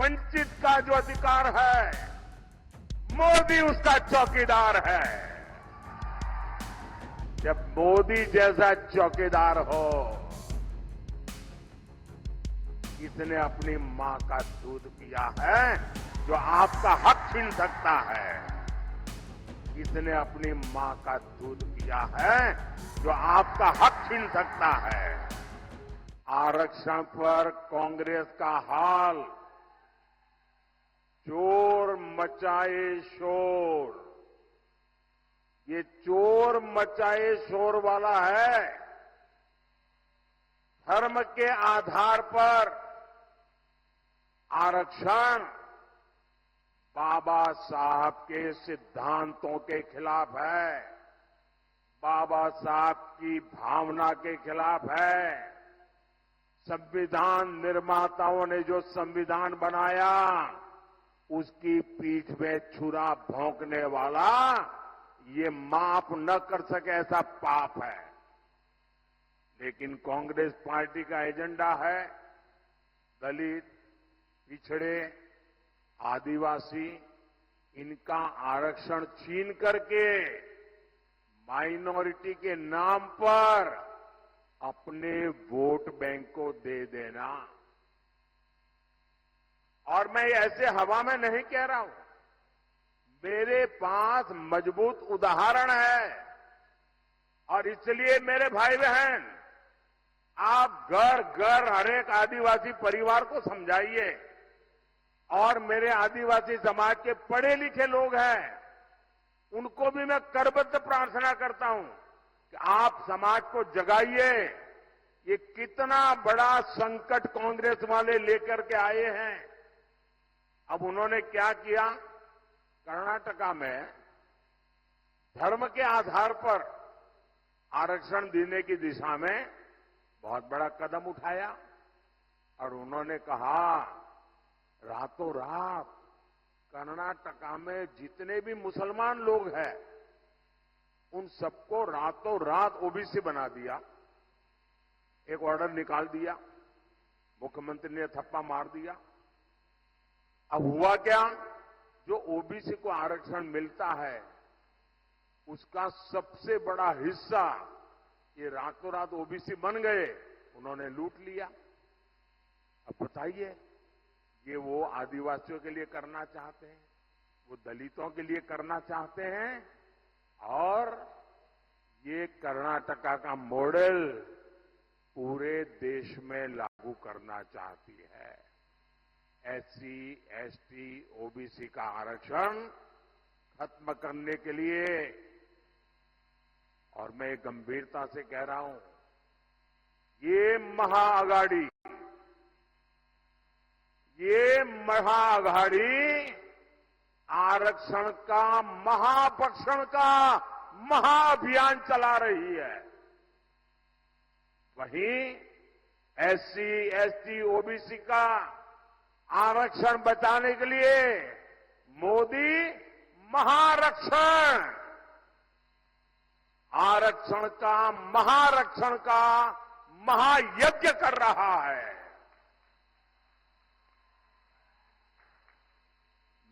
वंचित का जो अधिकार है, मोदी उसका चौकीदार है। जब मोदी जैसा चौकीदार हो, इसने अपनी मां का दूध पिया है जो आपका हक छीन सकता है। इसने अपनी मां का दूध पिया है जो आपका हक छीन सकता है। आरक्षण पर कांग्रेस का हाल, चोर मचाए शोर, ये चोर मचाए शोर वाला है। धर्म के आधार पर आरक्षण बाबा साहब के सिद्धांतों के खिलाफ है, बाबा साहब की भावना के खिलाफ है। संविधान निर्माताओं ने जो संविधान बनाया, उसकी पीठ में छुरा भोंकने वाला ये माफ न कर सके ऐसा पाप है। लेकिन कांग्रेस पार्टी का एजेंडा है दलित, पिछड़े, आदिवासी, इनका आरक्षण छीन करके माइनॉरिटी के नाम पर अपने वोट बैंक को दे देना। और मैं ऐसे हवा में नहीं कह रहा हूं, मेरे पास मजबूत उदाहरण है। और इसलिए मेरे भाई बहन, आप घर घर हर एक आदिवासी परिवार को समझाइए। और मेरे आदिवासी समाज के पढ़े लिखे लोग हैं, उनको भी मैं करबद्ध प्रार्थना करता हूं कि आप समाज को जगाइए। ये कितना बड़ा संकट कांग्रेस वाले लेकर के आए हैं। अब उन्होंने क्या किया, कर्नाटका में धर्म के आधार पर आरक्षण देने की दिशा में बहुत बड़ा कदम उठाया। और उन्होंने कहा, रातों रात कर्नाटका में जितने भी मुसलमान लोग हैं, उन सबको रातों रात ओबीसी बना दिया। एक ऑर्डर निकाल दिया, मुख्यमंत्री ने थप्पा मार दिया। अब हुआ क्या, जो ओबीसी को आरक्षण मिलता है, उसका सबसे बड़ा हिस्सा ये रातों रात ओबीसी बन गए, उन्होंने लूट लिया। अब बताइए, ये वो आदिवासियों के लिए करना चाहते हैं, वो दलितों के लिए करना चाहते हैं, और ये कर्नाटका का मॉडल पूरे देश में लागू करना चाहती है। एससी, एसटी, ओबीसी का आरक्षण खत्म करने के लिए। और मैं गंभीरता से कह रहा हूं, ये महाअघाड़ी आरक्षण का, महापक्षण का महाअभियान चला रही है। वहीं एससी, एसटी, ओबीसी का आरक्षण बचाने के लिए मोदी महारक्षण, आरक्षण का, महारक्षण का महायज्ञ कर रहा है।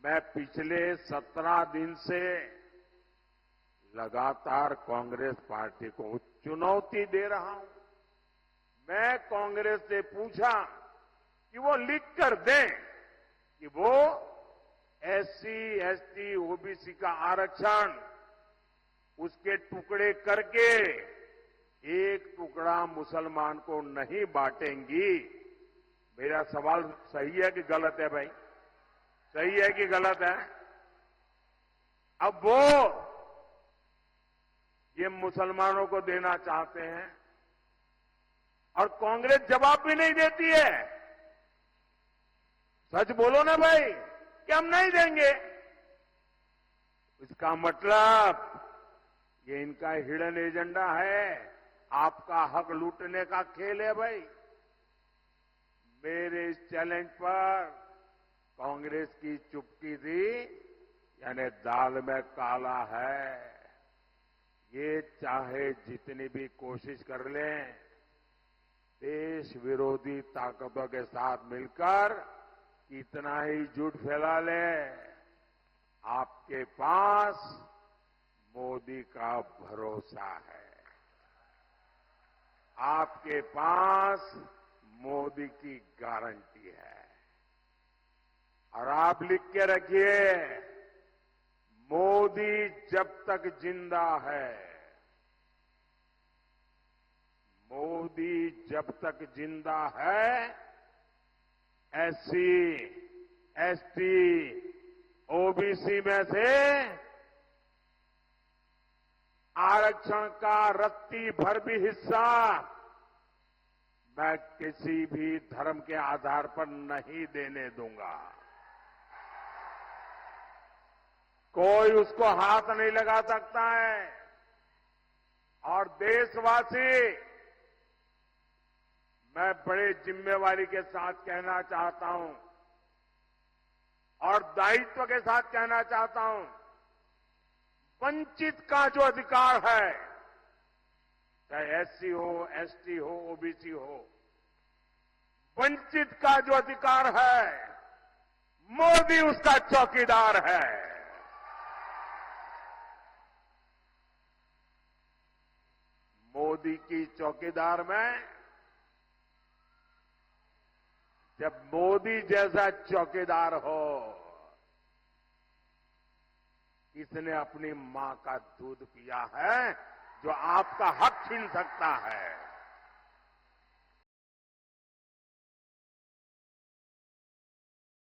मैं पिछले 17 दिन से लगातार कांग्रेस पार्टी को चुनौती दे रहा हूं। मैं कांग्रेस से पूछा कि वो लिख कर दें कि वो एससी, एसटी, ओबीसी का आरक्षण उसके टुकड़े करके एक टुकड़ा मुसलमान को नहीं बांटेंगी। मेरा सवाल सही है कि गलत है भाई? सही है कि गलत है? अब वो ये मुसलमानों को देना चाहते हैं और कांग्रेस जवाब भी नहीं देती है। सच बोलो ना भाई कि हम नहीं देंगे। इसका मतलब ये इनका हिडन एजेंडा है, आपका हक लूटने का खेल है भाई। मेरे इस चैलेंज पर कांग्रेस की चुप्पी थी, यानी दाल में काला है। ये चाहे जितनी भी कोशिश कर लें, देश विरोधी ताकतों के साथ मिलकर कितना ही झूठ फैला ले, आपके पास मोदी का भरोसा है, आपके पास मोदी की गारंटी है। और आप लिख के रखिए, मोदी जब तक जिंदा है, मोदी जब तक जिंदा है, एससी, एसटी, ओबीसी में से आरक्षण का रत्ती भर भी हिस्सा मैं किसी भी धर्म के आधार पर नहीं देने दूंगा। कोई उसको हाथ नहीं लगा सकता है। और देशवासी, मैं बड़े जिम्मेवारी के साथ कहना चाहता हूं और दायित्व के साथ कहना चाहता हूं, वंचित का जो अधिकार है, चाहे एससी हो, एसटी हो, ओबीसी हो, वंचित का जो अधिकार है, मोदी उसका चौकीदार है। मोदी की चौकीदार में जब मोदी जैसा चौकीदार हो, किसने अपनी मां का दूध पिया है जो आपका हक छीन सकता है?